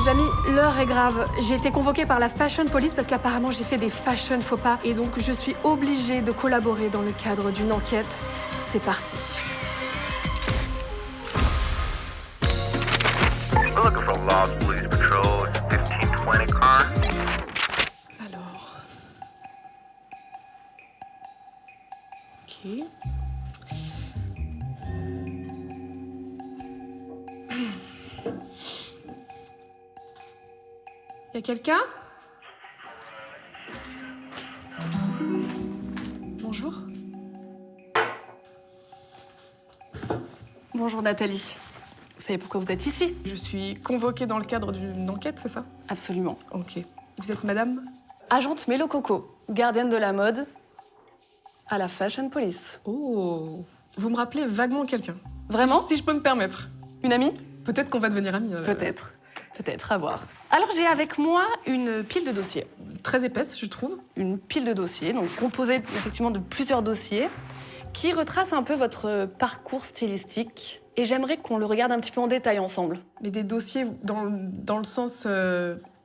Les amis, l'heure est grave. J'ai été convoquée par la Fashion Police parce qu'apparemment j'ai fait des fashion faux pas et donc je suis obligée de collaborer dans le cadre d'une enquête. C'est parti. We're looking for Lost Police Patrol. It's a 1520 car. Alors. Ok. Y a quelqu'un? Bonjour. Bonjour Nathalie. Vous savez pourquoi vous êtes ici? Je suis convoquée dans le cadre d'une enquête, c'est ça? Absolument. Ok. Vous êtes madame? Agente Mélo Coco, gardienne de la mode à la Fashion Police. Oh. Vous me rappelez vaguement quelqu'un. Vraiment? Si je peux me permettre. Une amie? Peut-être qu'on va devenir amis. Peut-être. Peut-être, à voir. Alors j'ai avec moi une pile de dossiers. Très épaisse, je trouve. Une pile de dossiers, donc composée effectivement de plusieurs dossiers, qui retrace un peu votre parcours stylistique. Et j'aimerais qu'on le regarde un petit peu en détail ensemble. Mais des dossiers dans le sens...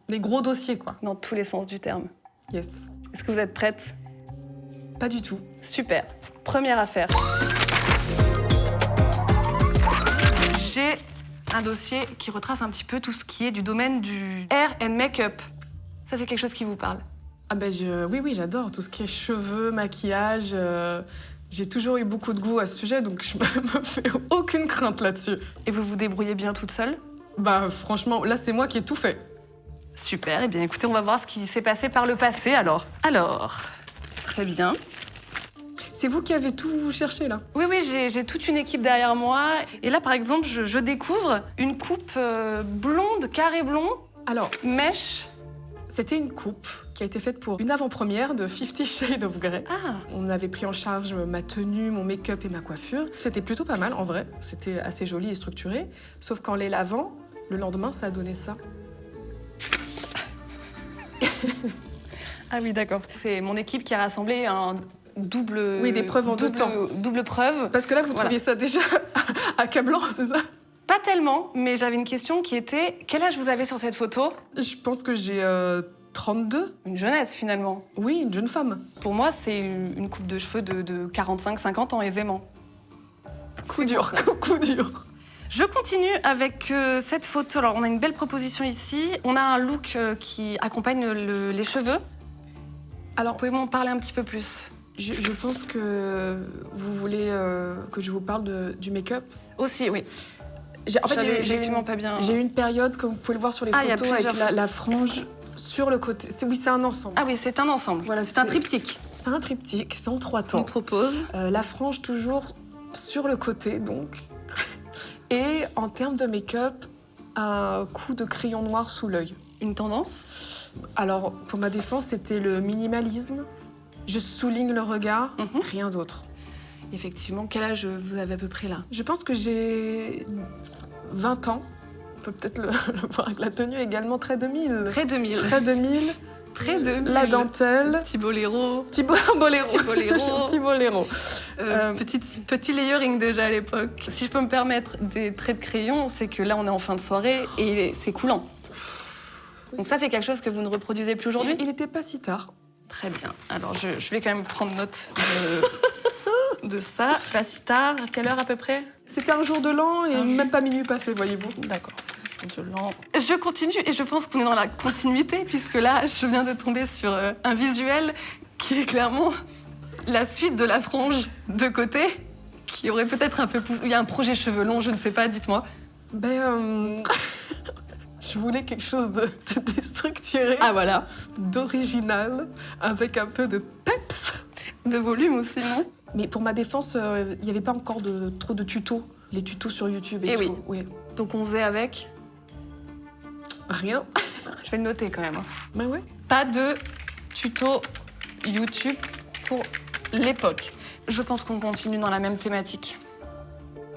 les gros dossiers, quoi. Dans tous les sens du terme. Yes. Est-ce que vous êtes prête? Pas du tout. Super. Première affaire. J'ai un dossier qui retrace un petit peu tout ce qui est du domaine du hair and make-up. Ça, c'est quelque chose qui vous parle? Ah ben oui, j'adore tout ce qui est cheveux, maquillage. J'ai toujours eu beaucoup de goût à ce sujet, donc je me fais aucune crainte là-dessus. Et vous vous débrouillez bien toute seule? Bah franchement, là c'est moi qui ai tout fait. Super. Eh bien, écoutez, on va voir ce qui s'est passé par le passé, alors. Très bien. C'est vous qui avez tout cherché là? Oui, j'ai toute une équipe derrière moi. Et là, par exemple, je découvre une coupe blonde, carré blond, Alors, mèche. c'était une coupe qui a été faite pour une avant-première de 50 Shades of Grey. Ah, On avait pris en charge ma tenue, mon make-up et ma coiffure. C'était plutôt pas mal en vrai, c'était assez joli et structuré. Sauf qu'en les lavant, le lendemain, ça a donné ça. ah oui, d'accord. C'est mon équipe qui a rassemblé un double... Oui, des preuves en deux temps. Double preuve. Parce que là, vous Voilà. trouviez ça déjà accablant, c'est ça? Pas tellement, mais j'avais une question qui était... Quel âge vous avez sur cette photo? Je pense que j'ai 32. Une jeunesse, finalement. Oui, une jeune femme. Pour moi, c'est une coupe de cheveux de 45-50 ans, aisément. Coup dur, coup dur. Je continue avec cette photo. Alors, on a une belle proposition ici. On a un look qui accompagne les cheveux. Alors, pouvez-vous m'en parler un petit peu plus? Je pense que vous voulez que je vous parle du make-up. Aussi, oui. En fait, J'avais j'ai effectivement pas bien... eu une période, comme vous pouvez le voir sur les Ah, il y a photos, avec plusieurs la frange sur le côté. Oui, c'est un ensemble. Ah oui, c'est un ensemble. Voilà, c'est un triptyque. C'est un triptyque, c'est en 3 On temps. propose. La frange toujours sur le côté, donc. Et en termes de make-up, un coup de crayon noir sous l'œil. Une tendance? Alors, pour ma défense, c'était le minimalisme. Je souligne le regard, Mhm. rien d'autre. Effectivement, quel âge vous avez à peu près là? Je pense que j'ai 20 ans. On peut peut-être le voir avec la tenue également, très 2000. Très 2000. Très 2000. Très 2000. La dentelle. Petit boléro. Petit boléro. Petit boléro. Petit boléro. Petit layering déjà à l'époque. Si je peux me permettre des traits de crayon, c'est que là on est en fin de soirée et c'est coulant. Donc ça c'est quelque chose que vous ne reproduisez plus aujourd'hui? Il n'était pas si tard. Très bien. Alors je vais quand même prendre note de ça. Pas si tard. À quelle heure à peu près? C'était un jour de l'an et Un même pas minuit passé, voyez-vous. D'accord. Je continue et je pense qu'on est dans la continuité puisque là je viens de tomber sur un visuel qui est clairement la suite de la frange de côté qui aurait peut-être un peu poussé. Il y a un projet cheveux longs, je ne sais pas, dites-moi. Je voulais quelque chose de déstructuré, Ah voilà. d'original, avec un peu de peps. De volume aussi, non? Mais pour ma défense, il n'y avait pas encore trop de tutos. Les tutos sur YouTube et Eh tout. oui. Oui. Donc on faisait avec. Rien. Je vais le noter quand même. Hein. Bah ouais. Pas de tuto YouTube pour l'époque. Je pense qu'on continue dans la même thématique.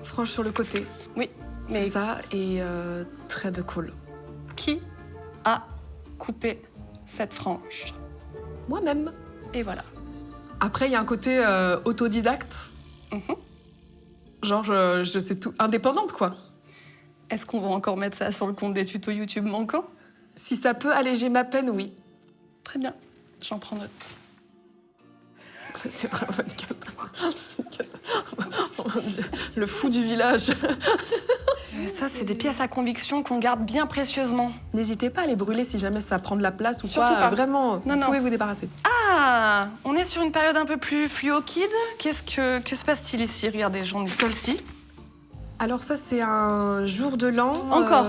Frange sur le côté. Oui, C'est mais ça, et trait de col. qui a coupé cette frange? Moi-même. Et voilà. Après, il y a un côté autodidacte. Mhm. Genre, je sais tout. Indépendante, quoi. Est-ce qu'on va encore mettre ça sur le compte des tutos YouTube manquants? Si ça peut alléger ma peine, oui. Très bien, j'en prends note. C'est vraiment une catastrophe. Le fou du village. Ça, c'est des pièces à conviction qu'on garde bien précieusement. N'hésitez pas à les brûler si jamais ça prend de la place ou Surtout quoi. pas. Vraiment, Non, vous non. pouvez vous débarrasser. Ah, on est sur une période un peu plus fluo kid. Que se passe-t-il ici? Regardez, j'en ai celle-ci. Alors ça, c'est un jour de l'an. Encore.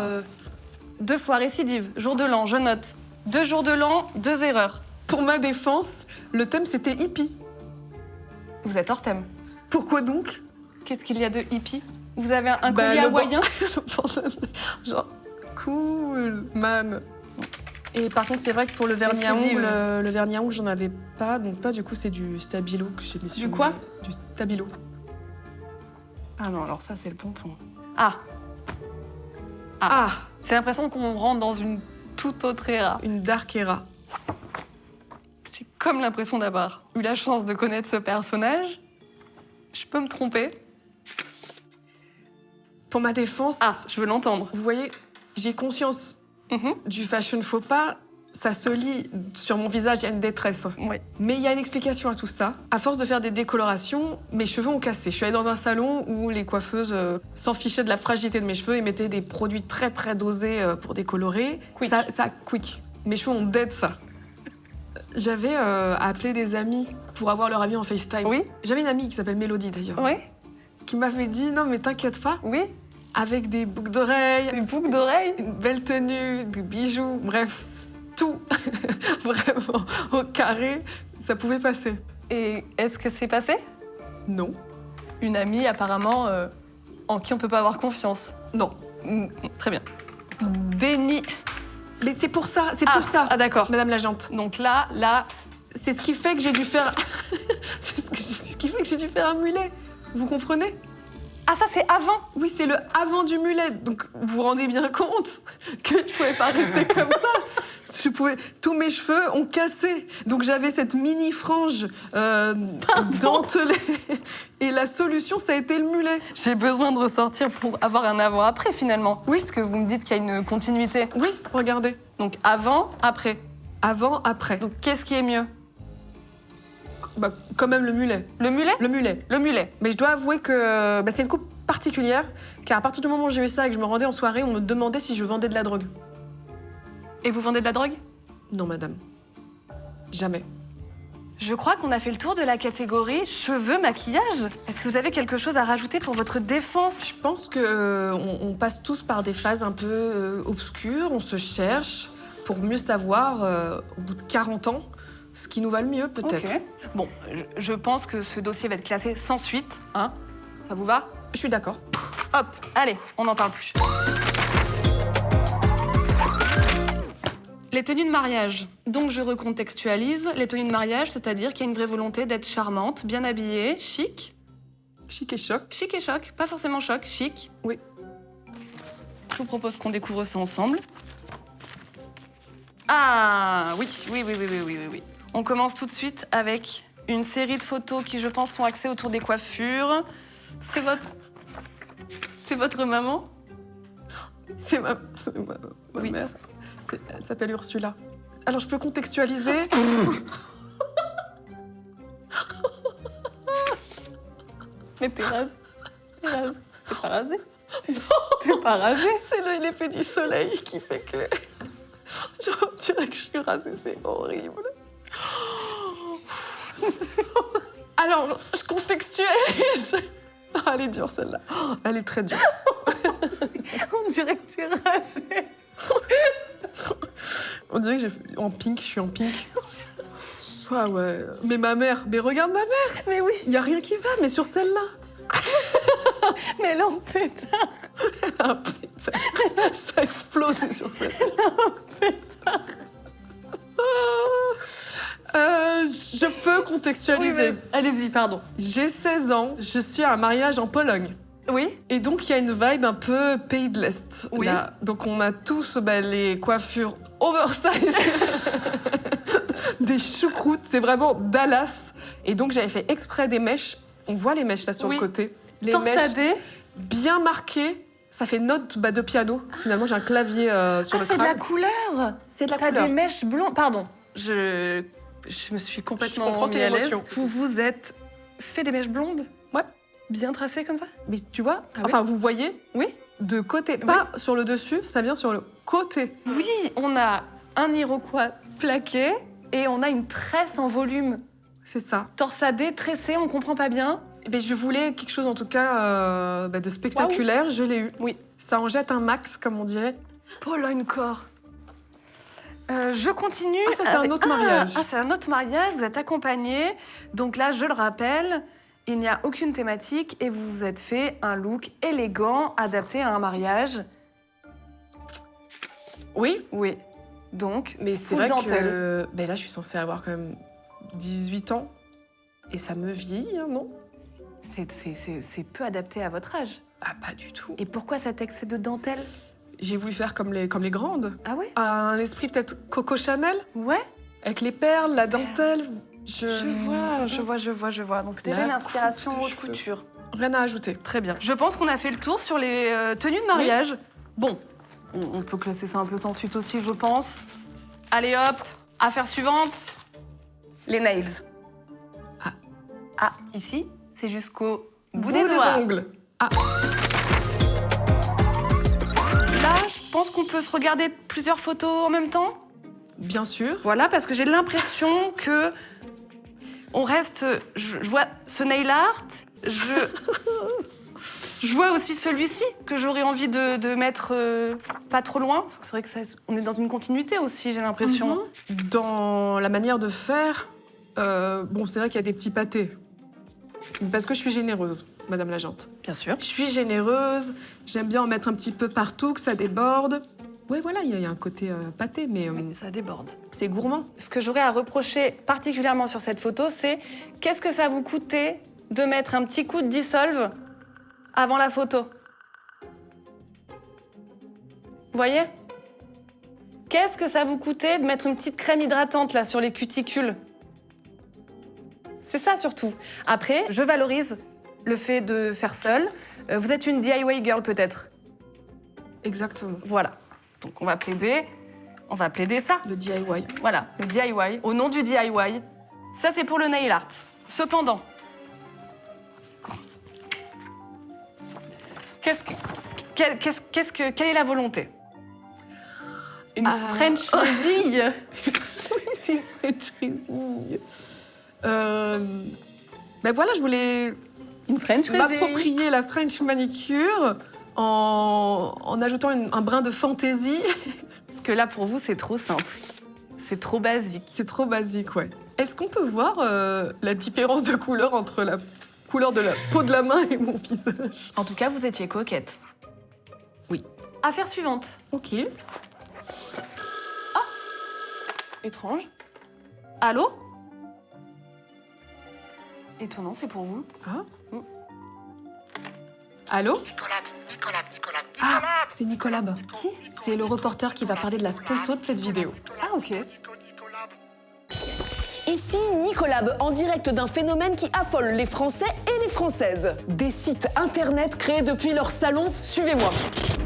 2 fois récidive. Jour de l'an, je note. 2 jours de l'an, 2 erreurs. Pour ma défense, le thème, c'était hippie. Vous êtes hors thème. Pourquoi donc? Qu'est-ce qu'il y a de hippie? Vous avez un Bah, collier le hawaïen? Genre, cool, man. Et par contre, c'est vrai que pour le vernis à Récidive. ongles, le vernis à ongles, j'en avais pas. Donc pas, du coup, c'est du stabilo que j'ai mis sur. quoi? Du stabilo. Ah non, alors ça, c'est le pompon. Ah, Ah, j'ai l'impression qu'on rentre dans une toute autre ère. une dark era. J'ai comme l'impression d'avoir eu la chance de connaître ce personnage. Je peux me tromper. Pour ma défense, Ah, je veux l'entendre. vous voyez, j'ai conscience du fashion faux pas. Ça se lit sur mon visage, il y a une détresse. Oui. Mais il y a une explication à tout ça. À force de faire des décolorations, mes cheveux ont cassé. Je suis allée dans un salon où les coiffeuses s'en fichaient de la fragilité de mes cheveux et mettaient des produits très très dosés pour décolorer. Quick. Ça quick. Mes cheveux ont dead ça. J'avais appelé des amis pour avoir leur avis en FaceTime. Oui. J'avais une amie qui s'appelle Mélodie d'ailleurs, Oui. qui m'avait dit non mais t'inquiète pas, Oui. avec des boucles d'oreilles, Des boucles d'oreilles. une belle tenue, des bijoux, bref, tout vraiment au carré, ça pouvait passer. Et est-ce que c'est passé? Non. Une amie, apparemment, en qui on peut pas avoir confiance. Non. Très bien. Déni. Mais c'est pour ça, c'est pour ça, Ah, d'accord. Madame l'agente. Donc là, C'est ce qui fait que j'ai dû faire. C'est ce qui fait que j'ai dû faire un mulet. Vous comprenez? ah, ça, c'est avant. Oui, c'est le avant du mulet. Donc vous vous rendez bien compte que je pouvais pas rester comme ça. Tous mes cheveux ont cassé. Donc j'avais cette mini frange dentelée. Et la solution, ça a été le mulet. J'ai besoin de ressortir pour avoir un avant-après, finalement. Oui. Parce que vous me dites qu'il y a une continuité. Oui, regardez. Donc avant, après. Avant, après. Donc qu'est-ce qui est mieux? Bah, quand même le mulet. Le mulet? Le mulet. Le mulet. Mais je dois avouer que c'est une coupe particulière, car à partir du moment où j'ai eu ça et que je me rendais en soirée, on me demandait si je vendais de la drogue. Et vous vendez de la drogue? Non, madame. Jamais. Je crois qu'on a fait le tour de la catégorie cheveux, maquillage. Est-ce que vous avez quelque chose à rajouter pour votre défense? Je pense que on passe tous par des phases un peu obscures, on se cherche pour mieux savoir, au bout de 40 ans, ce qui nous va le mieux, peut-être. Ok. Bon, je pense que ce dossier va être classé sans suite, hein? Ça vous va? Je suis d'accord. Hop, allez, on n'en parle plus. Les tenues de mariage. Donc je recontextualise. Les tenues de mariage, c'est-à-dire qu'il y a une vraie volonté d'être charmante, bien habillée, chic. Chic et choc. Chic et choc, pas forcément choc, chic. Oui. Je vous propose qu'on découvre ça ensemble. Ah, oui. On commence tout de suite avec une série de photos qui, je pense, sont axées autour des coiffures. C'est votre maman? C'est ma Oui. mère. Elle s'appelle Ursula. Alors, je peux contextualiser. Mais t'es rasée. T'es pas rasée? T'es pas rasée? C'est l'effet du soleil qui fait que... Genre, on dirait que je suis rasée, c'est horrible. Alors, je contextualise. Ah, elle est dure, celle-là. Oh, elle est très dure. On dirait que t'es rasée. On dirait que en pink, je suis en pink. Ah ouais. Mais ma mère, mais regarde ma mère. Mais oui, Il y a rien qui va, mais sur celle-là. mais elle en pétard. Ah, putain. Ça a explosé sur celle-là. Je peux contextualiser. Oui, mais... Allez-y, pardon. J'ai 16 ans, je suis à un mariage en Pologne. Oui. Et donc, il y a une vibe un peu pays de l'Est. Oui. Là. Donc, on a tous les coiffures oversize. Des choucroutes, c'est vraiment Dallas. Et donc, j'avais fait exprès des mèches. On voit les mèches là sur Oui. le côté. Les mèches Torsadée. bien marquées, Ça fait note de piano. Finalement, j'ai un clavier sur le c'est de la crâne. couleur. C'est de la T'as couleur. des mèches blondes. Pardon, je me suis complètement Je comprends, c'est mis à l'aise. l'émotion. Vous vous êtes fait des mèches blondes? Ouais. Bien tracées comme ça? Mais tu vois, Ah enfin, vous voyez, Oui. de côté, pas sur le dessus, ça vient sur le côté. Oui, on a un iroquois plaqué et on a une tresse en volume. C'est ça. Torsadée, tressée, on comprend pas bien. Mais je voulais quelque chose, en tout cas, de spectaculaire. Je l'ai eu. Oui. Ça en jette un max, comme on dirait. Pauline Corps. Je continue. Ah, ça, c'est un autre mariage. Ah, c'est un autre mariage. Vous êtes accompagnés. Donc là, je le rappelle, il n'y a aucune thématique et vous vous êtes fait un look élégant, adapté à un mariage. Oui, Oui. Donc, mais c'est full vrai dentelle. que ben là, je suis censée avoir quand même 18 ans. Et ça me vieillit, hein, non? C'est peu adapté à votre âge. Ah, pas du tout. Et pourquoi cet excès de dentelle? J'ai voulu faire comme les grandes. Ah ouais? Un esprit peut-être Coco Chanel, Ouais. avec les perles, la dentelle. Je vois. Donc déjà La une inspiration coupe de haute cheveux. couture. Rien à ajouter. Très bien. Je pense qu'on a fait le tour sur les tenues de mariage. Bon, on peut classer ça un peu sans suite aussi, je pense. Allez hop, affaire suivante, les nails. Ah, ici, c'est jusqu'au bout des doigts. ongles. Là, je pense qu'on peut se regarder plusieurs photos en même temps. Bien sûr. Voilà, parce que j'ai l'impression que on reste. Je vois ce nail art. Je vois aussi celui-ci que j'aurais envie de mettre pas trop loin. Parce que c'est vrai que on est dans une continuité aussi, j'ai l'impression. Dans la manière de faire, bon, c'est vrai qu'il y a des petits pâtés. Parce que je suis généreuse, Madame l'agente. Bien sûr. Je suis généreuse, j'aime bien en mettre un petit peu partout, que ça déborde. Ouais, voilà, il y a un côté pâté, mais Ça déborde. c'est gourmand. Ce que j'aurais à reprocher particulièrement sur cette photo, c'est qu'est-ce que ça vous coûtait de mettre un petit coup de dissolve avant la photo? Vous voyez? Qu'est-ce que ça vous coûtait de mettre une petite crème hydratante là sur les cuticules? C'est ça surtout. Après, je valorise le fait de faire seul. Vous êtes une DIY girl peut-être. Exactement. Voilà. Donc on va plaider ça. Le DIY. Voilà, le DIY, au nom du DIY. Ça, c'est pour le nail art. Cependant, quelle est la volonté? Une French lésille. Oui, c'est une French lésille. Ben voilà, je voulais Une French lésille. m'approprier la French manicure en ajoutant un brin de fantaisie. Parce que là, pour vous, c'est trop simple. C'est trop basique. C'est trop basique, ouais. Est-ce qu'on peut voir la différence de couleur entre la couleur de la peau de la main et mon visage? En tout cas, vous étiez coquette. Oui. Affaire suivante. Ok. Étrange. Allô? Étonnant, c'est pour vous. Allô? Ah, c'est Nicolas. Qui? C'est le reporter qui va parler de la sponsor de cette vidéo. Ah, ok. Ici Nicolab, en direct d'un phénomène qui affole les Français et les Françaises. Des sites internet créés depuis leur salon, suivez-moi.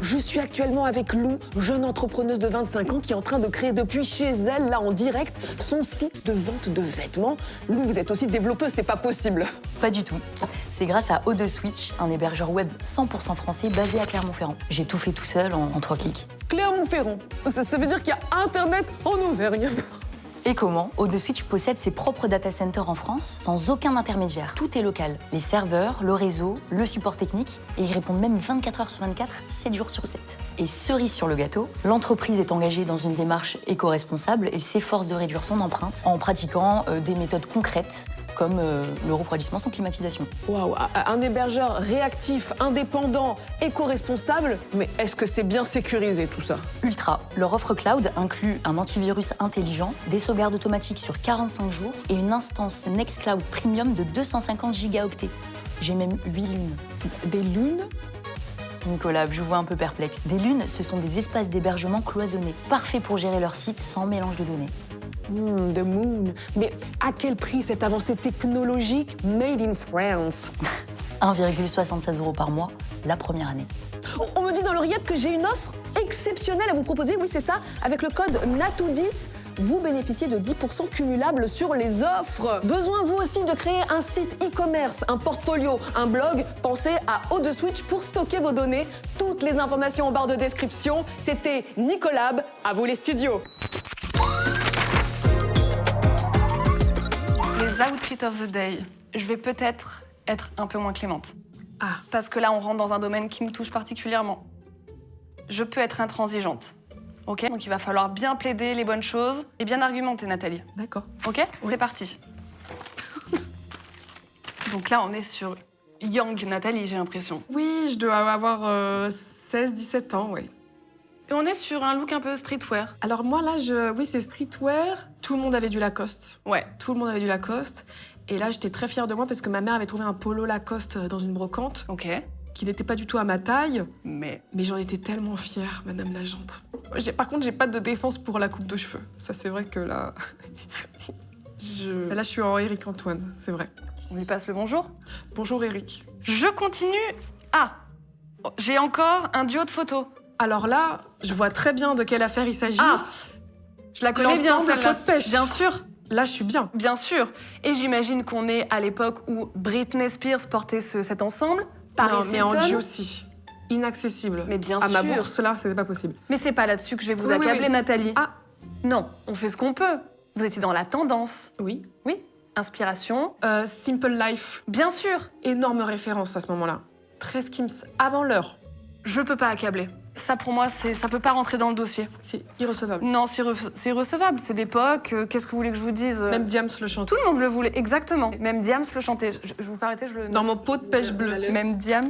Je suis actuellement avec Lou, jeune entrepreneuse de 25 ans qui est en train de créer depuis chez elle, là en direct, son site de vente de vêtements. Lou, vous êtes aussi développeuse, c'est pas possible. Pas du tout. C'est grâce à O2Switch, un hébergeur web 100% français basé à Clermont-Ferrand. J'ai tout fait tout seul en 3 clics. Clermont-Ferrand, ça veut dire qu'il y a internet en Auvergne. Et comment? O2Switch possède ses propres data centers en France, sans aucun intermédiaire. Tout est local. Les serveurs, le réseau, le support technique, et ils répondent même 24 heures sur 24, 7 jours sur 7. Et cerise sur le gâteau, l'entreprise est engagée dans une démarche éco-responsable et s'efforce de réduire son empreinte en pratiquant des méthodes concrètes, comme le refroidissement sans climatisation. Waouh, un hébergeur réactif, indépendant, éco-responsable, mais est-ce que c'est bien sécurisé tout ça? Ultra. Leur offre cloud inclut un antivirus intelligent, des sauvegardes automatiques sur 45 jours et une instance Nextcloud Premium de 250 gigaoctets. J'ai même 8 lunes. Des lunes? Nicolas, je vous vois un peu perplexe. Des lunes, ce sont des espaces d'hébergement cloisonnés, parfaits pour gérer leur site sans mélange de données. The moon. Mais à quel prix cette avancée technologique made in France? 1,76 € par mois, la première année. On me dit dans l'oreillette que j'ai une offre exceptionnelle à vous proposer. Oui, c'est ça. Avec le code NATOU10, vous bénéficiez de 10% cumulables sur les offres. Besoin, vous aussi, de créer un site e-commerce, un portfolio, un blog? Pensez à O2Switch pour stocker vos données. Toutes les informations en barre de description. C'était Nicolab. À vous les studios. Les outfits of the day, je vais peut-être être un peu moins clémente. Ah, Parce que là, on rentre dans un domaine qui me touche particulièrement. Je peux être intransigeante. Ok? Donc il va falloir bien plaider les bonnes choses et bien argumenter, Nathalie. d'accord. Ok? Oui. C'est parti. Donc là, on est sur Young Nathalie, j'ai l'impression. Oui, je dois avoir 16-17 ans, oui. Et on est sur un look un peu streetwear. Alors moi, là, oui, c'est streetwear. Tout le monde avait du Lacoste. Ouais. Tout le monde avait du Lacoste. Et là, j'étais très fière de moi parce que ma mère avait trouvé un polo Lacoste dans une brocante Ok. qui n'était pas du tout à ma taille. Mais Mais j'en étais tellement fière, madame l'agente. Par contre, j'ai pas de défense pour la coupe de cheveux. Ça, c'est vrai que là... Là, je suis en Éric Antoine, c'est vrai. on lui passe le bonjour. Bonjour, Éric. Je continue. Ah, j'ai encore un duo de photos. Alors là, je vois très bien de quelle affaire il s'agit. Ah, je la connais bien L'ensemble celle-là. pot de pêche. Bien sûr. Là, je suis bien. Bien sûr. Et j'imagine qu'on est à l'époque où Britney Spears portait cet ensemble. Paris Non, mais en Hilton. juicy. Inaccessible. Mais bien À ma sûr. bourse, là, c'était pas possible. Mais c'est pas là-dessus que je vais vous Oui, oui, accabler, oui. Nathalie. Ah. Non, on fait ce qu'on peut. Vous étiez dans la tendance. Oui. Oui. Inspiration. Simple Life. Bien sûr. Énorme référence à ce moment-là. Très Skims avant l'heure. Je peux pas accabler. Ça, pour moi, ça peut pas rentrer dans le dossier. C'est irrecevable. Non, c'est irrecevable. C'est l'époque. Qu'est-ce que vous voulez que je vous dise? Même Diams le chante. Tout le monde le voulais, exactement. Même Diams le chantait. Je vous permettez, je le... Dans mon pot de pêche bleue. Même Diams.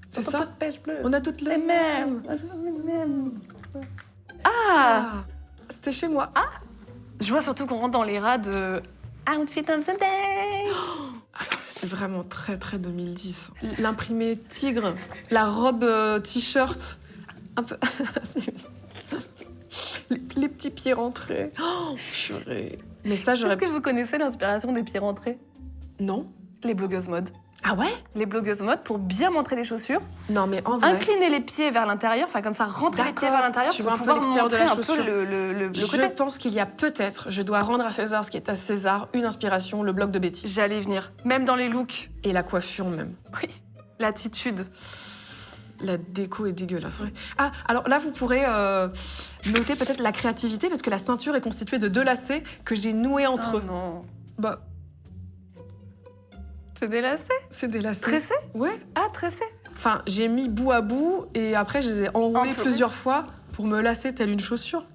C'est ça? Pêche bleue. On a toutes les mêmes. Ah, Ah, c'était chez moi. Ah, je vois surtout qu'on rentre dans les rats de Outfit of the Day. c'est vraiment très, très 2010. L'imprimé tigre, la robe t-shirt, un peu... les petits pieds rentrés. Oh, purée. Mais ça, j'aurais... Est-ce que vous connaissez l'inspiration des pieds rentrés? Non. Les blogueuses mode. Ah ouais? Les blogueuses mode, pour bien montrer les chaussures, Non, mais en vrai... incliner les pieds vers l'intérieur, enfin comme ça, rentrer les pieds vers l'intérieur Tu pour vois un peu pouvoir l'extérieur de montrer la un peu chaussure. le Je côté. pense qu'il y a peut-être, je dois rendre à César ce qui est à César, une inspiration, le bloc de Betty. J'allais y venir. Même dans les looks. Et la coiffure même. Oui. L'attitude. La déco est dégueulasse. Ouais. Ah, alors là, vous pourrez noter peut-être la créativité, parce que la ceinture est constituée de 2 lacets que j'ai noués entre eux. Non. Bah, C'est délacé. c'est des lacets. Tressé. Ouais. Ah, tressé. Enfin, j'ai mis bout à bout, et après, je les ai enroulés Entourés. plusieurs fois pour me lasser telle une chaussure.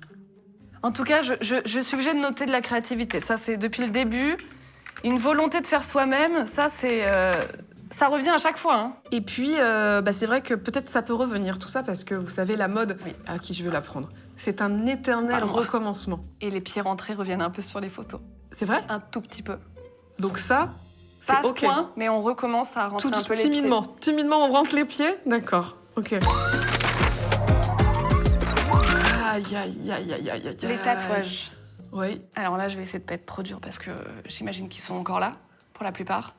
En tout cas, je suis obligée de noter de la créativité. Ça, c'est depuis le début. Une volonté de faire soi-même, ça, c'est... ça revient à chaque fois. Hein. Et puis, bah, c'est vrai que peut-être ça peut revenir, tout ça, parce que vous savez, la mode, Oui. à qui je veux l'apprendre, c'est un éternel Parle-moi. recommencement. Et les pieds rentrés reviennent un peu sur les photos. C'est vrai? Un tout petit peu. Donc ça, c'est Pas à ce OK. point, mais on recommence à rentrer Tout un peu les timidement. Timidement, on rentre les pieds? D'accord. OK. Aïe, aïe, aïe, aïe, aïe, aïe. pieds. Les tatouages. Oui. Alors là, je vais essayer de pas être trop dure parce que j'imagine qu'ils sont encore là, pour la plupart.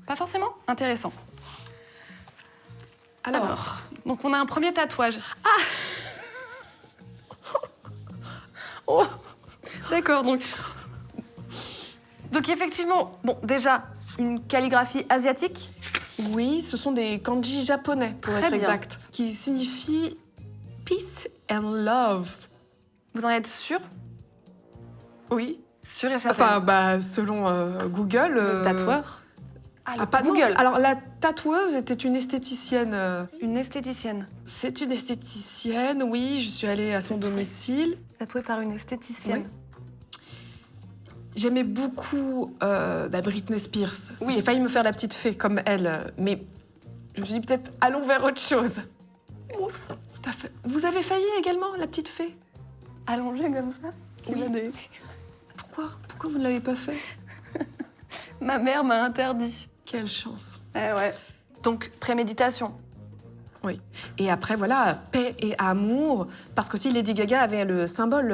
Pas forcément intéressant. Alors, donc on a un premier tatouage. Ah Oh D'accord, donc effectivement, bon, déjà, une calligraphie asiatique. Oui, ce sont des kanji japonais, pour Très être bien. exact, qui signifient peace and love. Vous en êtes sûr? Oui. Sûr et certain. Enfin, bah, selon Google. Le tatoueur. Ah, le pas non. Google. Alors, la tatoueuse était une esthéticienne. Une esthéticienne. C'est une esthéticienne, oui. Je suis allée à son domicile. Tatouée par une esthéticienne. J'aimais beaucoup Britney Spears. Oui. J'ai failli me faire la petite fée comme elle, mais je me suis dit peut-être allons vers autre chose. Ouf, tout à fait. Vous avez failli également, la petite fée? Allongée comme ça. Oui. Pourquoi vous ne l'avez pas fait? Ma mère m'a interdit. Quelle chance. Eh ouais. Donc, préméditation. Oui. Et après, voilà, paix et amour, parce qu'aussi Lady Gaga avait le symbole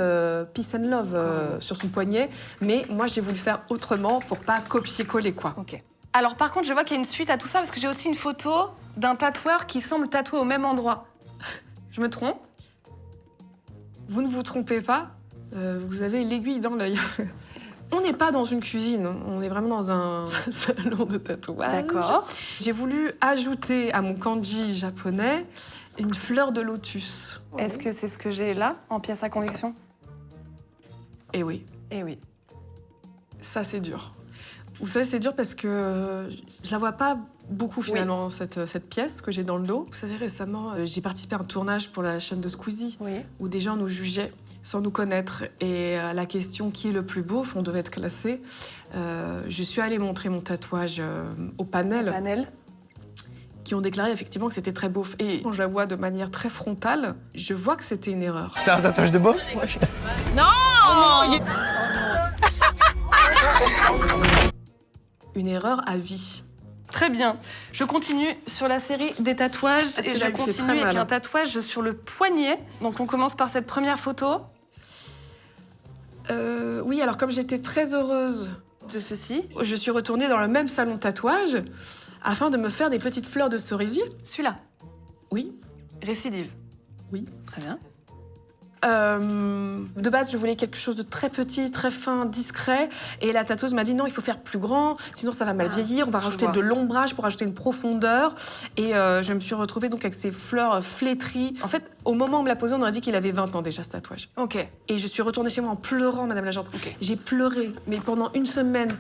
peace and love sur son poignet, mais moi j'ai voulu faire autrement pour pas copier-coller, quoi. Ok. Alors par contre, je vois qu'il y a une suite à tout ça parce que j'ai aussi une photo d'un tatoueur qui semble tatouer au même endroit. Je me trompe? Vous ne vous trompez pas, vous avez l'aiguille dans l'œil. On n'est pas dans une cuisine, on est vraiment dans un salon de tatouage. D'accord. J'ai voulu ajouter à mon kanji japonais une fleur de lotus. Est-ce que c'est ce que j'ai là, en pièce à conviction? Et oui, Eh oui. ça c'est dur. Vous savez, c'est dur parce que je la vois pas beaucoup finalement, cette pièce que j'ai dans le dos. Vous savez, récemment, j'ai participé à un tournage pour la chaîne de Squeezie, Oui. où des gens nous jugeaient sans nous connaître. Et à la question qui est le plus beau, on devait être classé. Je suis allée montrer mon tatouage au panel, Panel. qui ont déclaré effectivement que c'était très beau. Et quand je la vois de manière très frontale, je vois que c'était une erreur. T'as un tatouage de beauf? Une erreur à vie. Très bien. Je continue sur la série des tatouages Ah, et celui-là, je il fait très continue avec mal. un tatouage sur le poignet. Donc on commence par cette première photo Oui, alors comme j'étais très heureuse, de ceci. je suis retournée dans le même salon de tatouage afin de me faire des petites fleurs de cerisier. Celui-là. Oui. Récidive. Oui. Très bien. De base, je voulais quelque chose de très petit, très fin, discret. Et la tatoueuse m'a dit non, il faut faire plus grand, sinon ça va mal vieillir. On va je rajouter vois. de l'ombrage pour rajouter une profondeur. Et je me suis retrouvée donc avec ces fleurs flétries. En fait, au moment où on me l'a posé, on aurait dit qu'il avait 20 ans déjà, ce tatouage. Ok. Et je suis retournée chez moi en pleurant, Madame l'agente. Ok. J'ai pleuré, mais pendant une semaine,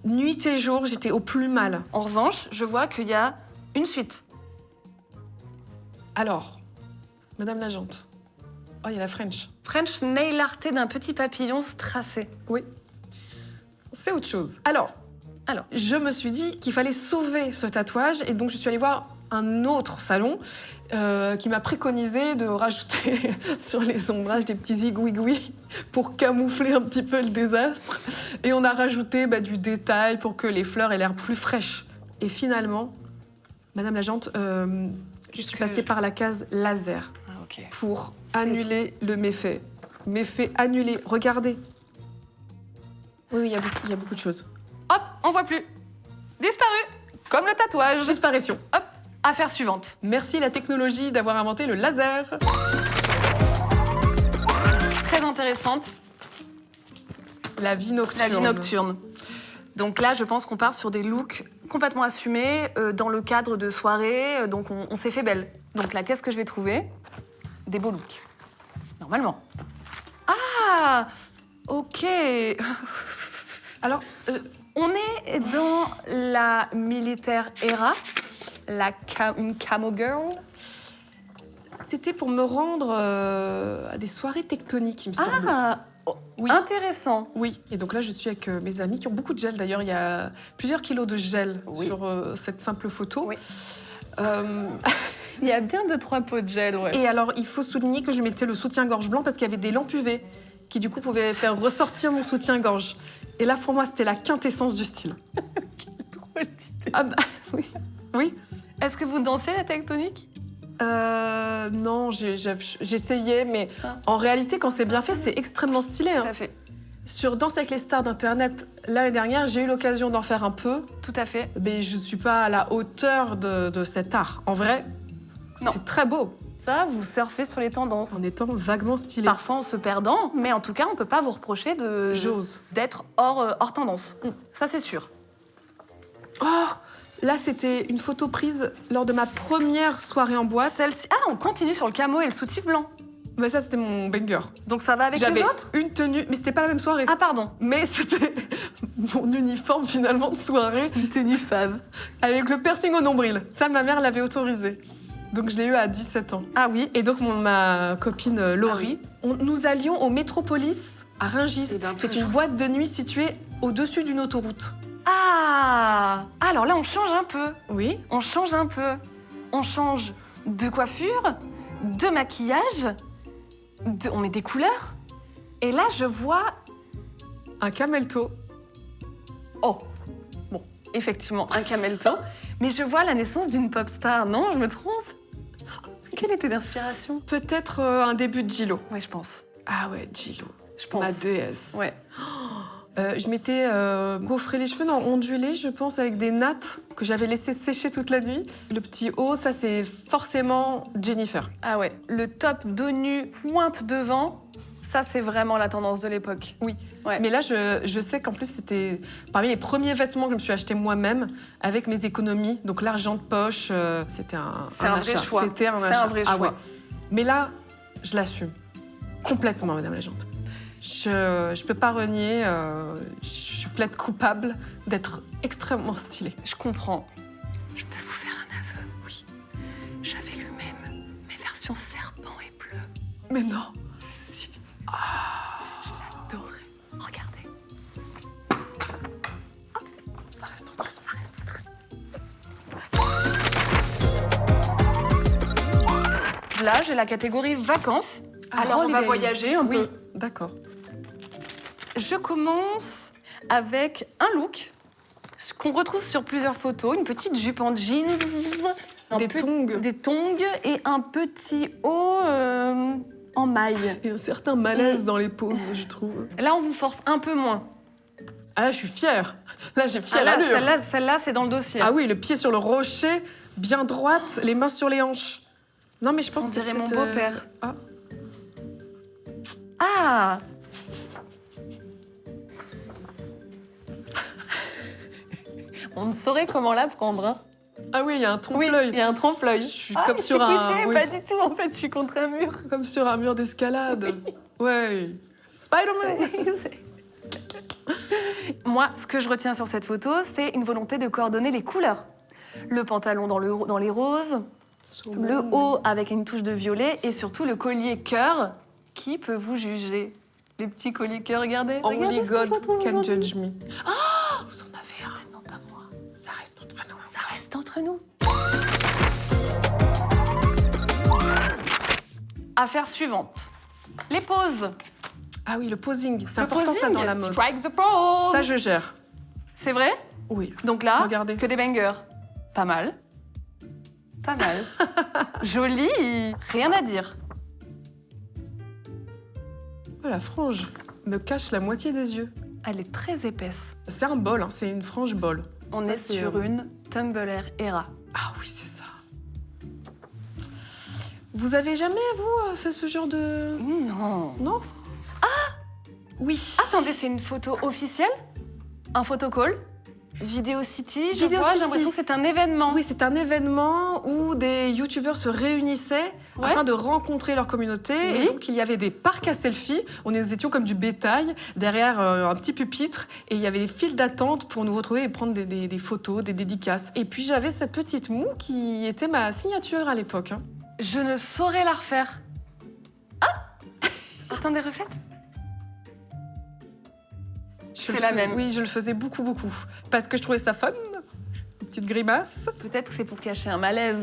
nuit et jour, j'étais au plus mal. En revanche, je vois qu'il y a une suite. Alors, Madame l'agente. Oh, il y a la French. French nail arté d'un petit papillon tracé. Oui. C'est autre chose. Alors, je me suis dit qu'il fallait sauver ce tatouage et donc je suis allée voir un autre salon qui m'a préconisé de rajouter sur les ombrages des petits zigouigouis pour camoufler un petit peu le désastre. Et on a rajouté du détail pour que les fleurs aient l'air plus fraîches. Et finalement, Madame l'agente, je suis passée par la case laser Ah, ok. pour annuler le méfait. Méfait annulé. Regardez. Oui, il y a beaucoup de choses. Hop, on voit plus. Disparu. Comme le tatouage. Disparition. Hop, affaire suivante. Merci la technologie d'avoir inventé le laser. Très intéressante. La vie nocturne. La vie nocturne. Donc là, je pense qu'on part sur des looks complètement assumés dans le cadre de soirées. Donc on s'est fait belle. Donc là, qu'est-ce que je vais trouver? Des beaux looks. Normalement. Ah, ok. Alors, On est dans la militaire era, une camo girl. c'était pour me rendre à des soirées tectoniques, il me semble. Ah, Oui. intéressant. Oui. Et donc là, je suis avec mes amis qui ont beaucoup de gel. D'ailleurs, il y a plusieurs kilos de gel sur cette simple photo. Oui. Euh, Il y a bien 2-3 pots de gel, ouais. Et alors, il faut souligner que je mettais le soutien-gorge blanc parce qu'il y avait des lampes UV qui, du coup, pouvaient faire ressortir mon soutien-gorge. Et là, pour moi, c'était la quintessence du style. Drôle d'idée. Ah bah, oui. Oui. Est-ce que vous dansez la tectonique? Non, j'essayais, mais Ah. en réalité, quand c'est bien fait, c'est extrêmement stylé. Tout Hein. à fait. Sur Danse avec les stars d'Internet, l'année dernière, j'ai eu l'occasion d'en faire un peu, Tout à fait. mais je ne suis pas à la hauteur de cet art. En vrai, Non. c'est très beau, Ça, vous surfez sur les tendances. en étant vaguement stylé. Parfois en se perdant, mais en tout cas, on peut pas vous reprocher J'ose. d'être hors tendance. Ça, c'est sûr. Oh, là, c'était une photo prise lors de ma première soirée en boîte. Celle-ci. Ah, on continue sur le camo et le soutif blanc. Mais ça, c'était mon banger. Donc ça va avec les J'avais autres? une tenue, mais c'était pas la même soirée. Ah, pardon. Mais c'était mon uniforme finalement de soirée. Une tenue fave. Avec le piercing au nombril. Ça, ma mère l'avait autorisé. Donc je l'ai eu à 17 ans. Ah oui. Et donc ma copine Laurie, nous allions au Métropolis à Rungis. Eh ben, C'est très une chouette. boîte de nuit située au-dessus d'une autoroute. Ah. Alors là, on change un peu. Oui. On change un peu. On change de coiffure, de maquillage, on met des couleurs. Et là, je vois... Un camelto. Oh, bon, effectivement, un camelto. Mais je vois la naissance d'une pop star. Non, je me trompe? Quelle était l'inspiration? Peut-être un début de Gillo. Ouais, je pense. Ah ouais, Gillo. Je pense. Ma déesse. Ouais. Je m'étais gaufré les cheveux, non, ondulés, je pense, avec des nattes que j'avais laissées sécher toute la nuit. Le petit haut, ça, c'est forcément Jennifer. Ah ouais, le top dos nu, pointe devant, ça c'est vraiment la tendance de l'époque. Oui. Ouais. Mais là, je sais qu'en plus, c'était parmi les premiers vêtements que je me suis acheté moi-même avec mes économies. Donc, l'argent de poche, c'était un vrai achat. choix. C'était un C'est achat. un vrai Ah choix. ouais. Mais là, je l'assume complètement, Madame la Gente. Je peux pas renier, je plaide coupable d'être extrêmement stylée. Je comprends. Je peux vous faire un aveu? Oui. J'avais le même, mais version serpent et bleu. Mais non. Je l'adorais. Regardez. Ça reste entre nous. Là, j'ai la catégorie vacances. Alors, on va Holidays. voyager un Oui, peu. d'accord. Je commence avec un look qu'on retrouve sur plusieurs photos. Une petite jupe en jeans. Des tongs. Des tongs et un petit haut en maille. Il y a un certain malaise dans les poses, je trouve. Là, on vous force un peu moins. Ah là, je suis fière. Là, j'ai fière là, allure. celle-là, c'est dans le dossier. Ah oui, le pied sur le rocher, bien droite, les mains sur les hanches. Non, mais je pense On que c'est dirait mon peut-être, beau-père. Ah. Ah! On ne saurait comment la prendre. Hein. Ah oui, il y a un Oui, trompe-l'œil. il y a un trompe-l'œil. Je suis Ah, comme mais sur je suis un... couchée, oui, pas du tout. En fait, je suis contre un mur. comme sur un mur d'escalade. Ouais. Spider-Man. Moi, ce que je retiens sur cette photo, c'est une volonté de coordonner les couleurs. Le pantalon dans les roses, le haut avec une touche de violet et surtout le collier cœur. Qui peut vous juger? Les petits colliers cœur, regardez. Only Regardez ce que je God retrouve can aujourd'hui. judge me. Ah, vous en avez un. Certainement pas moi. Ça reste entre nous. Ça reste entre nous. Affaire suivante. Les poses. Ah oui, le posing. C'est Le important, ça, posing. dans la mode. Strike the pose. Ça, je gère. C'est vrai? Oui. Donc là, Regardez. que des bangers. Pas mal. Pas mal. Joli. Rien à dire. Oh, la frange me cache la moitié des yeux. Elle est très épaisse. C'est un bol, hein, c'est une frange bol. On Ça, est c'est, sur une Tumblr Era. Ah oui, c'est ça. Vous avez jamais, vous, fait ce genre de... Non. Non? Oui. Attendez, c'est une photo officielle? Un photocall? Vidéo City, je Vidéo vois, j'ai City. l'impression que c'est un événement. Oui, c'est un événement où des youtubeurs se réunissaient Ouais. afin de rencontrer leur communauté. Oui. Et donc, il y avait des parcs à selfie. Nous étions comme du bétail, derrière un petit pupitre. Et il y avait des files d'attente pour nous retrouver et prendre des photos, des dédicaces. Et puis, j'avais cette petite moue qui était ma signature à l'époque. Hein. Je ne saurais la refaire. Ah! Attendez, refaites. Je C'est le la fais- même. Oui, je le faisais beaucoup, beaucoup. Parce que je trouvais ça fun. Une petite grimace. Peut-être que c'est pour cacher un malaise.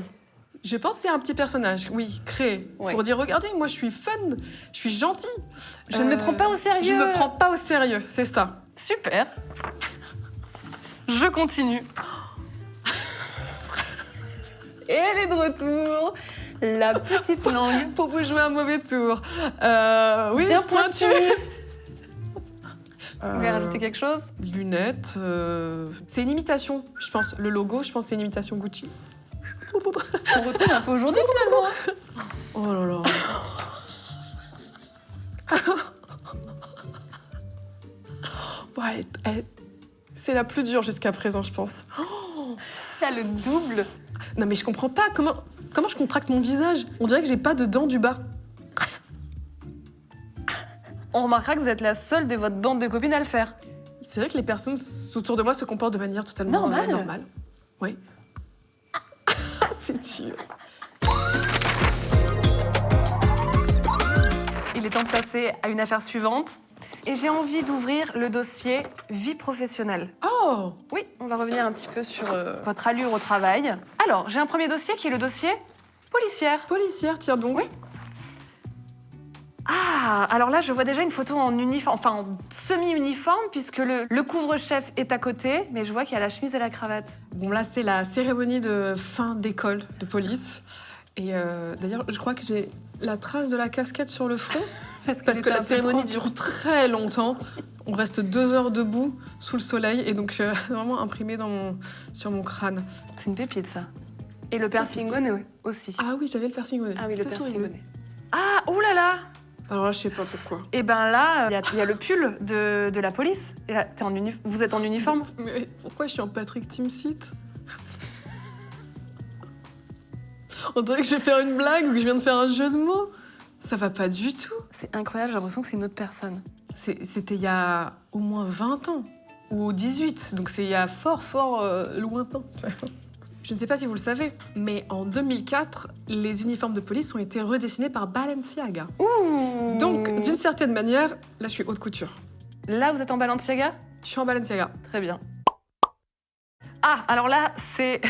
Je pense que c'est un petit personnage, oui, créé. Ouais. Pour dire, regardez, moi, je suis fun, je suis gentille. Je ne me prends pas au sérieux. Je ne me prends pas au sérieux, c'est ça. Super. Je continue. Et elle est de retour. La petite langue. Pour vous jouer un mauvais tour. Oui, Bien pointu. Vous voulez Euh, rajouter quelque chose? Lunettes. C'est une imitation, je pense. Le logo, je pense que c'est une imitation Gucci. On retrouve un peu aujourd'hui finalement. Oh là là. Ouais, c'est la plus dure jusqu'à présent, je pense. T'as le double. Non mais je comprends pas. Comment je contracte mon visage? On dirait que j'ai pas de dents du bas. On remarquera que vous êtes la seule de votre bande de copines à le faire. C'est vrai que les personnes autour de moi se comportent de manière totalement Normale. normale. Oui. C'est dur. Il est temps de passer à une affaire suivante. Et j'ai envie d'ouvrir le dossier vie professionnelle. Oh! Oui, on va revenir un petit peu sur votre allure au travail. Alors, j'ai un premier dossier qui est le dossier policière. Policière, tiens donc. Oui. Ah, alors là, je vois déjà une photo en uniforme, enfin en semi-uniforme, puisque le couvre-chef est à côté, mais je vois qu'il y a la chemise et la cravate. Bon, là, c'est la cérémonie de fin d'école de police. Et d'ailleurs, je crois que j'ai la trace de la casquette sur le front. Parce que la cérémonie dure très longtemps. On reste 2 heures debout sous le soleil. Et donc, je suis vraiment imprimée sur mon crâne. C'est une pépite, ça. Et le piercing bonnet aussi. Ah oui, j'avais le piercing bonnet. Ah oui, le C'était piercing horrible. bonnet. Ah, oh là là. Alors là, je sais pas pourquoi. Et ben là, il y a le pull de la police. Et là, vous êtes en uniforme? Mais pourquoi je suis en Patrick Timsit? On dirait que je vais faire une blague ou que je viens de faire un jeu de mots. Ça va pas du tout. C'est incroyable, j'ai l'impression que c'est une autre personne. C'était il y a au moins 20 ans. Ou 18. Donc c'est il y a fort lointain. Je ne sais pas si vous le savez, mais en 2004, les uniformes de police ont été redessinés par Balenciaga. Ouh. Donc, d'une certaine manière, là, je suis haute couture. Là, vous êtes en Balenciaga? Je suis en Balenciaga. Très bien. Ah, alors là, c'est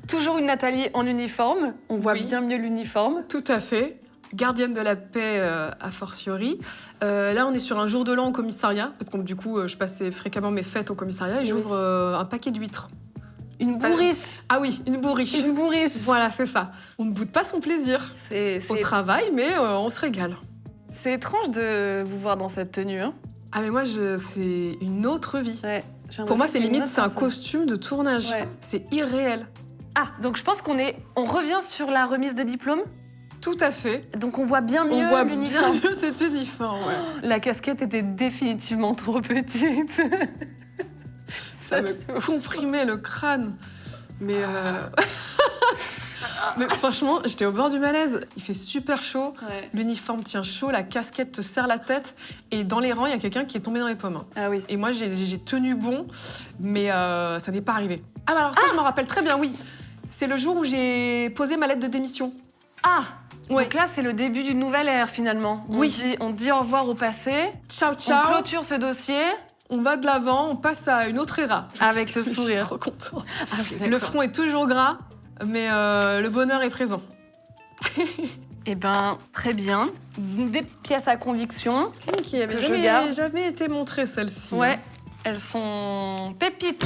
toujours une Nathalie en uniforme. On voit Oui. bien mieux l'uniforme. Tout à fait. Gardienne de la paix a fortiori. Là, on est sur un jour de l'an au commissariat, parce que du coup, je passais fréquemment mes fêtes au commissariat et j'ouvre un paquet d'huîtres. Une bourriche. Ah oui, une bourriche. Une bourriche. Voilà, c'est ça. On ne boude pas son plaisir au travail, mais on se régale. C'est étrange de vous voir dans cette tenue. Hein. Ah mais moi, c'est une autre vie. Ouais, Pour moi, c'est limite, c'est un costume de tournage. Ouais. C'est irréel. Ah, donc je pense on revient sur la remise de diplôme. Tout à fait. Donc on voit bien mieux On voit bien l'uniforme. mieux cet uniforme, ouais. La casquette était définitivement trop petite. Ça me comprimait le crâne. Mais, mais franchement, j'étais au bord du malaise. Il fait super chaud, Ouais. l'uniforme tient chaud, la casquette te serre la tête. Et dans les rangs, il y a quelqu'un qui est tombé dans les pommes. Ah oui. Et moi, j'ai tenu bon, mais ça n'est pas arrivé. Ah bah alors ça, je m'en rappelle très bien, oui. C'est le jour où j'ai posé ma lettre de démission. Ah. Ouais. Donc là, c'est le début d'une nouvelle ère finalement. Oui. On dit au revoir au passé. Ciao, On ciao. clôture ce dossier On va de l'avant, on passe à une autre era. avec le Je suis sourire. trop contente. Ah oui, Le d'accord. front est toujours gras, mais le bonheur est présent. Eh ben, très bien. Des petites pièces à conviction. Qui avait Que je garde. jamais été montrée, celle-ci. Ouais, elles sont pépites.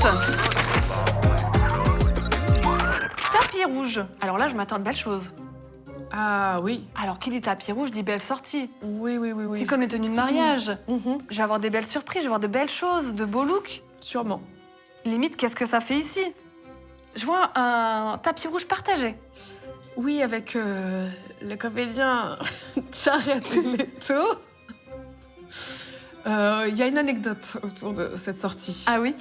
Tapis rouge. Alors là, je m'attends à de belles choses. Ah oui. Alors, qui dit tapis rouge dit belle sortie. Oui. C'est comme les tenues de mariage. Mhm. Je vais avoir des belles surprises, je vais avoir de belles choses, de beaux looks. Sûrement. Limite, qu'est-ce que ça fait ici? Je vois un tapis rouge partagé. Oui, avec le comédien Jared Leto. Il y a une anecdote autour de cette sortie. Ah oui?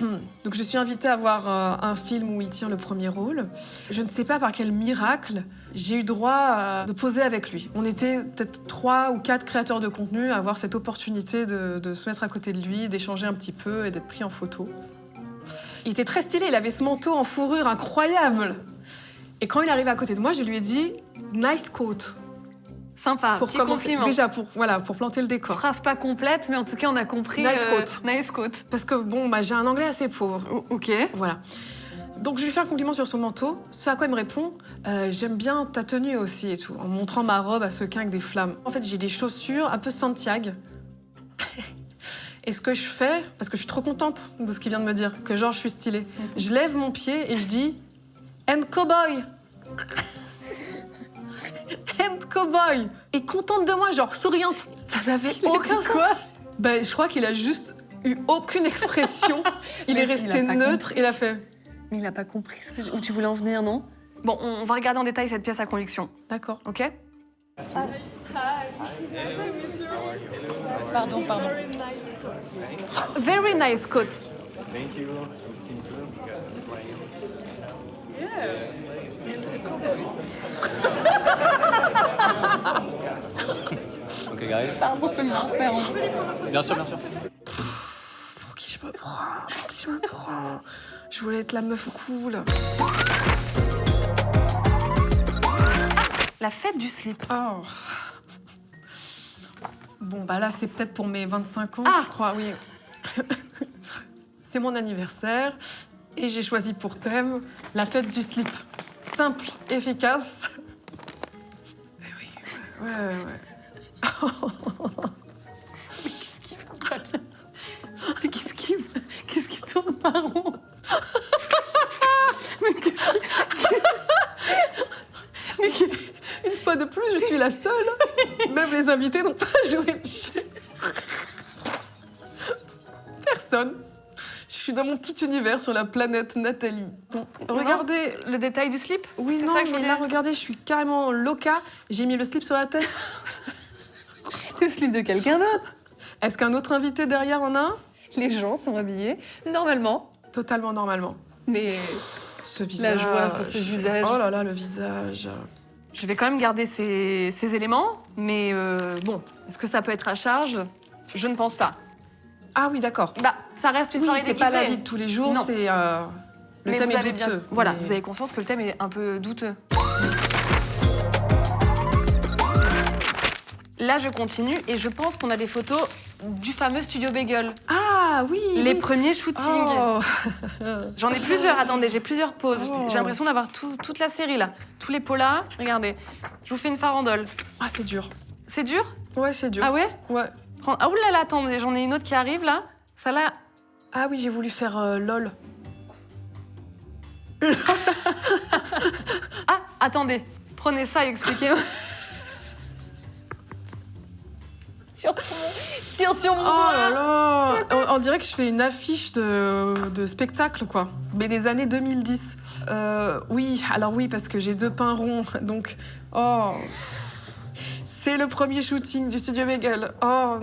Donc je suis invitée à voir un film où il tient le premier rôle. Je ne sais pas par quel miracle, j'ai eu droit de poser avec lui. On était peut-être 3 ou 4 créateurs de contenu à avoir cette opportunité de se mettre à côté de lui, d'échanger un petit peu et d'être pris en photo. Il était très stylé, il avait ce manteau en fourrure incroyable. Et quand il arrive à côté de moi, je lui ai dit « nice coat ». Sympa, Pour petit commencer, compliment. déjà pour planter le décor. Phrase pas complète, mais en tout cas, on a compris. Nice coat. Nice coat. Parce que bon, j'ai un anglais assez pauvre. Ok. Voilà. Donc je lui fais un compliment sur son manteau, ce à quoi il me répond « J'aime bien ta tenue aussi et tout », en montrant ma robe à ce quin avec des flammes. En fait, j'ai des chaussures un peu Santiago. Et ce que je fais, parce que je suis trop contente de ce qu'il vient de me dire, que genre je suis stylée, je lève mon pied et je dis « And cowboy !» And cowboy! Et contente de moi, genre souriante. Ça n'avait aucun sens. Ben, je crois qu'il a juste eu aucune expression. Il est Mais il resté a pas neutre. Il a fait Mais il a pas compris où tu voulais en venir, non? Bon, on va regarder en détail cette pièce à conviction, d'accord. ok? Pardon. Very nice coat. Ok, guys. Pardon, je me refaire. Bien sûr, bien sûr. Pour qui je me prends? Je voulais être la meuf cool. La fête du slip. Oh. Bon, bah là, c'est peut-être pour mes 25 ans, Ah. je crois, oui. C'est mon anniversaire et j'ai choisi pour thème la fête du slip. Simple, efficace. Eh oui, ouais. Qu'est-ce qui tourne par rond? Mais qu'est-ce qui... fois de plus, je suis la seule. Même les invités n'ont pas joué le jeu. Personne. Je suis dans mon petit univers sur la planète Nathalie. Bon, regardez. Le détail du slip. Oui, c'est non, ça que je mais voulais. là, regardez, je suis carrément loca. J'ai mis le slip sur la tête. Le slip de quelqu'un d'autre. Est-ce qu'un autre invité derrière en a un? Les gens sont habillés normalement, Totalement normalement. mais Ce visage. joie sur ce visage. Oh là là, le visage. je vais quand même garder ces éléments. Mais bon, est-ce que ça peut être à charge? Je ne pense pas. Ah oui, d'accord. Bah, ça reste une Oui, soirée c'est déguisée. pas la vie de tous les jours, Non. c'est... le Mais thème vous est avez douteux. Voilà, mais- vous avez conscience que le thème est un peu douteux. Là, je continue et je pense qu'on a des photos du fameux studio Bagel. Ah oui Les oui. premiers shootings. Oh. J'en ai plusieurs, attendez, j'ai plusieurs poses. Oh. J'ai l'impression d'avoir toute la série là. Tous les polas, regardez. Je vous fais une farandole. Ah, c'est dur. C'est dur? Ouais, c'est dur. Ah ouais? Ouais. Ah oulala, attendez, j'en ai une autre qui arrive là. Ça là. Ah oui, j'ai voulu faire LOL. Ah, attendez. Prenez ça et expliquez-moi. Tire sur mon Oh doigt. là là on dirait que je fais une affiche de spectacle, quoi. Mais des années 2010. Oui, alors oui, parce que j'ai 2 pains ronds, donc... Oh... C'est le premier shooting du studio Bagel. Oh...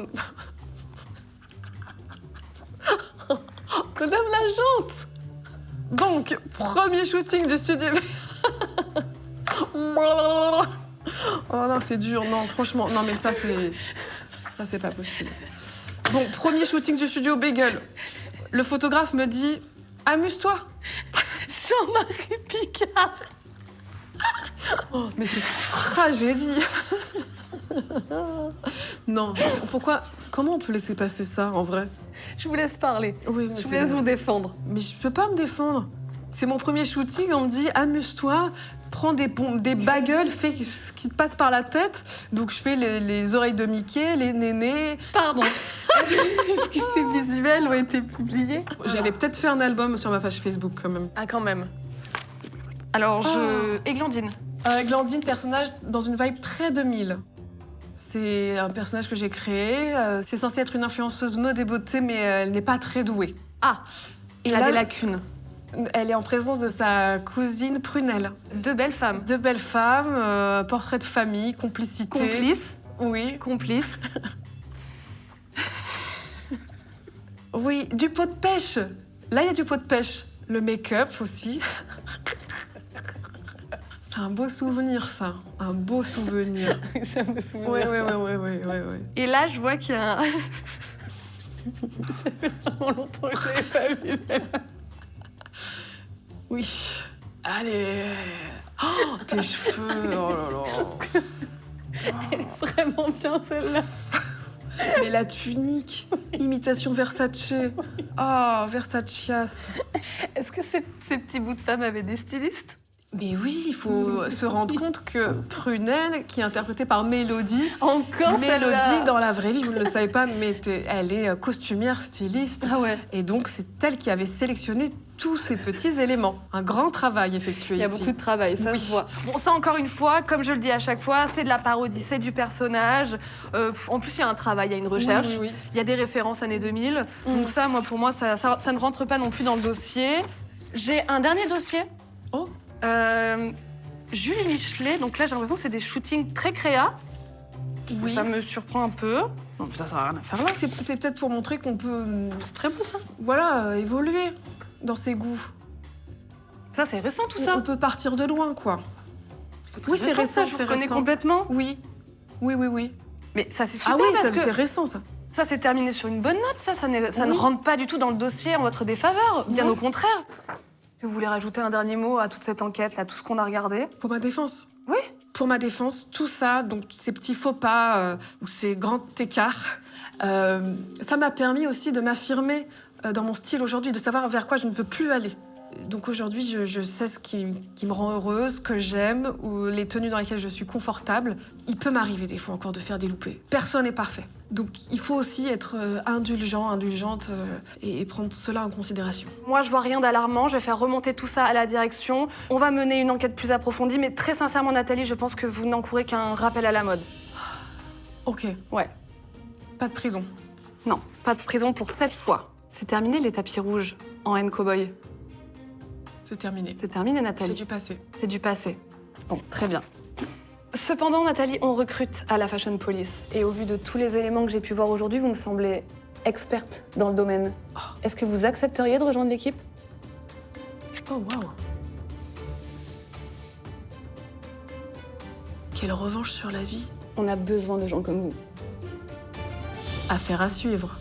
Madame la jante. Donc, premier shooting du studio Bagel. Oh non, c'est dur. Non, franchement, non, mais ça, c'est pas possible. Bon, premier shooting du studio Bagel. Le photographe me dit « Amuse-toi ». Jean-Marie Picard. Oh, mais c'est tragédie. Non, pourquoi? Comment on peut laisser passer ça, en vrai? Je vous laisse parler. Oui, Je vous laisse vous défendre. Mais je peux pas me défendre. C'est mon premier shooting, on me dit « Amuse-toi ». Prends des bagels, fais ce qui te passe par la tête. Donc je fais les oreilles de Mickey, les nénés. Pardon. Est-ce que ces visuels ont été publiés? J'avais peut-être fait un album sur ma page Facebook quand même. Ah, quand même. Alors, Églantine. Glandine, personnage dans une vibe très 2000. C'est un personnage que j'ai créé. C'est censé être une influenceuse mode et beauté, mais elle n'est pas très douée. Ah, Et il a là, des lacunes. elle est en présence de sa cousine Prunelle. 2 belles femmes. 2 belles femmes, portrait de famille, complicité. Complices. Oui. Complices. Oui, du pot de pêche. Là, il y a du pot de pêche. Le make-up aussi. C'est un beau souvenir, ça. Un beau souvenir. Ça me souvient. Ouais. Et là, je vois qu'il y a un... Ça fait vraiment longtemps que je l'avais pas vu. Oui. Allez. Oh, tes cheveux. Oh là là. Vraiment bien, celle-là. Mais la tunique. Imitation Versace. Oh, Versacias. Est-ce que ces petits bouts de femmes avaient des stylistes? Mais oui, il faut se rendre compte que Prunelle, qui est interprétée par Mélodie, Encore Mélodie, celle-là. dans la vraie vie, vous ne le savez pas, mais elle est costumière, styliste. Ah ouais. Et donc, c'est elle qui avait sélectionné tous ces petits éléments. Un grand travail effectué Il y a ici. beaucoup de travail, ça Oui. se voit. Bon, ça, encore une fois, comme je le dis à chaque fois, c'est de la parodie, c'est du personnage. En plus, il y a un travail, il y a une recherche. Oui. Il y a des références années 2000. Donc ça, pour moi, ça ne rentre pas non plus dans le dossier. J'ai un dernier dossier. Oh. Julie Michelet. Donc là, j'ai l'impression que c'est des shootings très créa. Oui. Ça me surprend un peu. Non, mais ça sert à rien à faire là. C'est peut-être pour montrer qu'on peut, C'est très beau, ça. voilà, évoluer dans ses goûts. Ça, c'est récent, tout On ça. peut partir de loin, quoi. Oui, c'est récent, ça, je c'est vous connais récent. complètement. Oui. Mais ça, c'est super Ah oui, parce c'est que récent, ça. ça, c'est terminé sur une bonne note. Ça ne Oui. rentre pas du tout dans le dossier en votre défaveur. Bien Non. au contraire. Vous voulez rajouter un dernier mot à toute cette enquête, là, tout ce qu'on a regardé? Pour ma défense. Oui. Pour ma défense, tout ça, donc ces petits faux pas ou ces grands écarts, ça m'a permis aussi de m'affirmer dans mon style aujourd'hui, de savoir vers quoi je ne veux plus aller. Donc aujourd'hui, je sais ce qui me rend heureuse, ce que j'aime, ou les tenues dans lesquelles je suis confortable. Il peut m'arriver des fois encore de faire des loupés. Personne n'est parfait. Donc il faut aussi être indulgente et prendre cela en considération. Moi, je vois rien d'alarmant. Je vais faire remonter tout ça à la direction. On va mener une enquête plus approfondie, mais très sincèrement, Nathalie, je pense que vous n'encourez qu'un rappel à la mode. Ok, Ouais. pas de prison. Non, pas de prison pour cette fois. C'est terminé les tapis rouges en haine cow-boy. C'est terminé. C'est terminé, C'est Nathalie. du passé. C'est du passé. Bon, très bien. Cependant, Nathalie, on recrute à la Fashion Police. Et au vu de tous les éléments que j'ai pu voir aujourd'hui, vous me semblez experte dans le domaine. Est-ce que vous accepteriez de rejoindre l'équipe? Oh waouh. Quelle revanche sur la vie. On a besoin de gens comme vous. Affaire à suivre.